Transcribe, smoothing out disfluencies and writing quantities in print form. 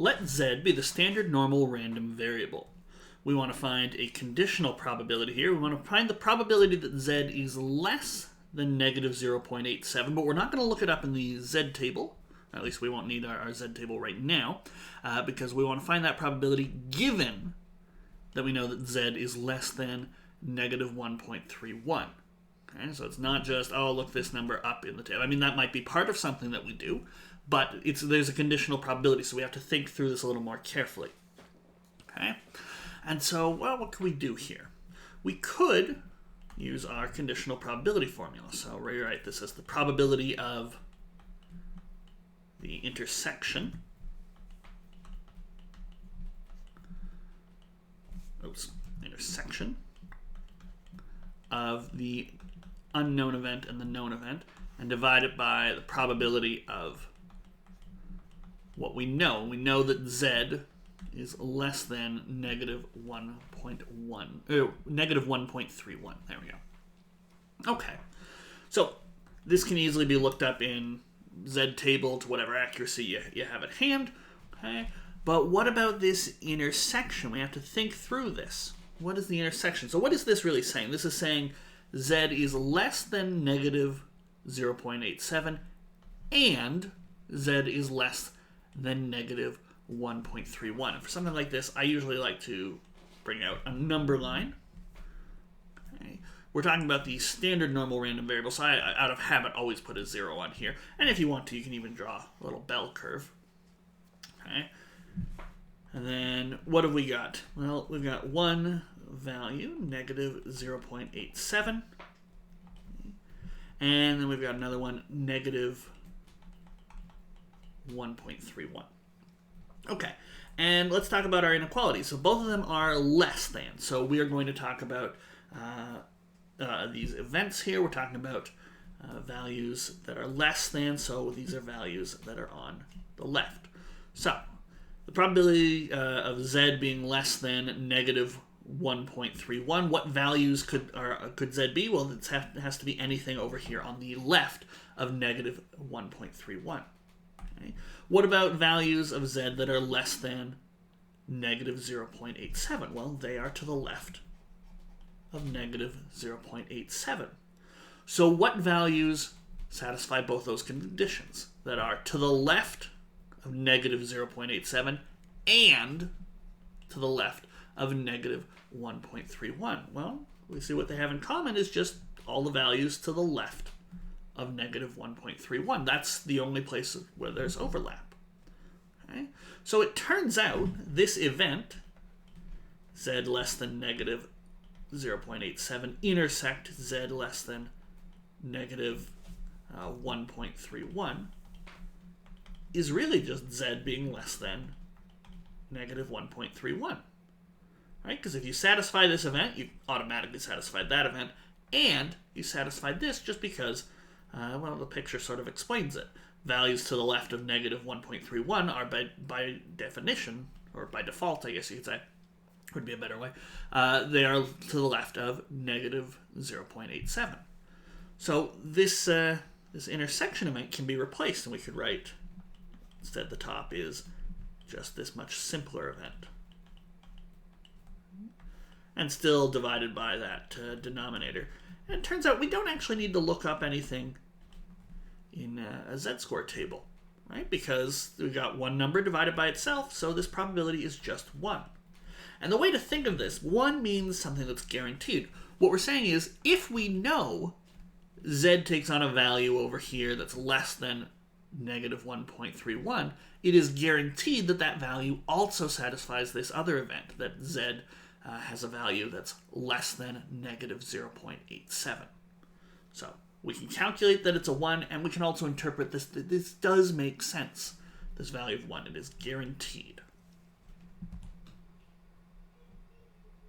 Let z be the standard normal random variable. We want to find a conditional probability here. We want to find the probability that z is less than negative 0.87, but we're not going to look it up in the z table. At least we won't need our z table right now, because we want to find that probability given that we know that z is less than negative 1.31. Okay, so it's not just, oh, look this number up in the table. I mean, that might be part of something that we do, but there's a conditional probability, so we have to think through this a little more carefully. Okay, and so, well, what can we do here? We could use our conditional probability formula. So rewrite this as the probability of the intersection of the unknown event and the known event, and divide it by the probability of what we know. We know that z is less than negative 1.1, negative 1.31. There we go. Okay, so this can easily be looked up in z table to whatever accuracy you have at hand. Okay, but what about this intersection? We have to think through this. What is the intersection? So what is this really saying? This is saying z is less than negative 0.87 and z is less than negative 1.31. And for something like this, I usually like to bring out a number line. Okay. We're talking about the standard normal random variable, so I, out of habit, always put a 0 on here. And if you want to, you can even draw a little bell curve. Okay. And then what have we got? Well, we've got one value, negative 0.87. And then we've got another one, negative 1.31. Okay, and let's talk about our inequalities. So both of them are less than. So we are going to talk about these events here. We're talking about values that are less than, so these are values that are on the left. So the probability of z being less than negative 1.31, what values could z be? Well, it has to be anything over here on the left of negative 1.31. Okay. What about values of z that are less than negative 0.87? Well, they are to the left of negative 0.87. So what values satisfy both those conditions that are to the left of negative 0.87 and to the left of negative 1.31? Well, we see what they have in common is just all the values to the left of negative 1.31. That's the only place where there's overlap. Okay? So it turns out this event, z less than negative 0.87, intersect z less than negative 1.31, is really just z being less than negative 1.31. Right? Because if you satisfy this event, you automatically satisfied that event, and you satisfied this just because well, the picture sort of explains it. Values to the left of negative 1.31 are by definition, or by default, I guess you could say, would be a better way, they are to the left of negative 0.87. So this intersection event can be replaced, and we could write, instead the top is just this much simpler event. And still divided by that denominator. And it turns out we don't actually need to look up anything in a z-score table, right? Because we've got one number divided by itself, so this probability is just 1. And the way to think of this, 1 means something that's guaranteed. What we're saying is, if we know z takes on a value over here that's less than negative 1.31, it is guaranteed that that value also satisfies this other event, that z has a value that's less than negative 0.87. So we can calculate that it's a 1, and we can also interpret this. This does make sense. This value of 1, it is guaranteed.